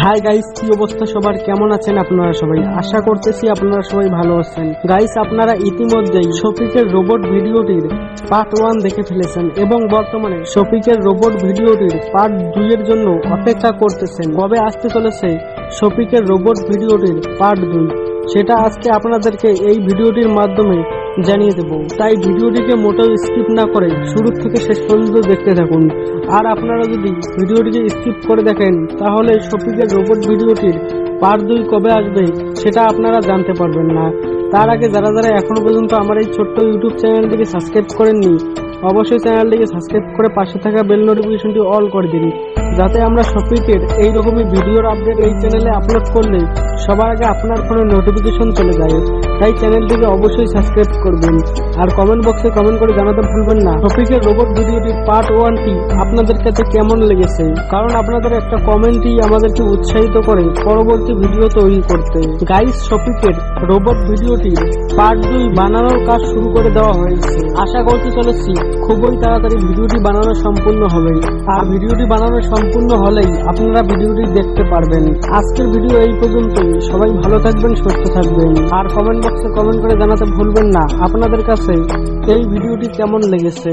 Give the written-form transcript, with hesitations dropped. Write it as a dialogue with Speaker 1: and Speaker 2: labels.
Speaker 1: Hi guys, কি অবস্থা সবার? কেমন আছেন আপনারা সবাই? আশা করতেছি আপনারা সবাই ভালো আছেন। গাইস, আপনারা ইতিমধ্যেই শফিকের রোবট ভিডিওটির পার্ট 1 দেখে ফেলেছেন এবং বর্তমানে শফিকের রোবট ভিডিওটির পার্ট 2 এর জন্য অপেক্ষা করতেছেন। কবে আসতে চলেছে শফিকের রোবট ভিডিওটির পার্ট 2, সেটা আজকে আপনাদেরকে এই ভিডিওটির মাধ্যমে জানিয়ে দেব। তাই ভিডিওটিকে মোটেও স্কিপ না করে শুরু থেকে শেষ পর্যন্ত দেখতে থাকুন। আর আপনারা যদি ভিডিওটিকে স্কিপ করে দেখেন তাহলে শফিকের রোবট ভিডিওটির পার্ট 2 কবে আসবে সেটা আপনারা জানতে পারবেন না। তার আগে যারা যারা এখনো পর্যন্ত আমার এই ছোট্ট ইউটিউব চ্যানেলটিকে সাবস্ক্রাইব করেননি, অবশ্যই চ্যানেলটিকে সাবস্ক্রাইব করে পাশে থাকা বেল নোটিফিকেশনটি অল করে দিন, যাতে আমরা শফিকের এইরকমই ভিডিওর আপডেট এই চ্যানেলে আপলোড করলে সবার আগে আপনার ফোনে নোটিফিকেশন চলে যায়। তাই চ্যানেলটিকে অবশ্যই সাবস্ক্রাইব করবেন আর কমেন্ট বক্সে কমেন্ট করে জানাতে ভুলবেন না শফিকের রোবট ভিডিওটির পার্ট 1টি আপনাদের কাছে কেমন লেগেছে, কারণ আপনাদের একটা কমেন্টই আমাদেরকে উৎসাহিত করে পরবর্তী ভিডিও তৈরি করতে। গাইস, শফিকের রোবট ভিডিওটির পার্ট 2 বানানোর কাজ শুরু করে দেওয়া হয়েছে। আশা করতে চলেছি খুবই তাড়াতাড়ি ভিডিওটি বানানো সম্পূর্ণ হবে। আর ভিডিওটি বানানো সম্পূর্ণ হলেই আপনারা ভিডিওটি দেখতে পারবেন। আজকের ভিডিও এই পর্যন্তই। সবাই ভালো থাকবেন, সুস্থ থাকবেন আর কমেন্ট বক্সে কমেন্ট করে জানাতে ভুলবেন না আপনাদের কাছে এই ভিডিওটি কেমন লেগেছে।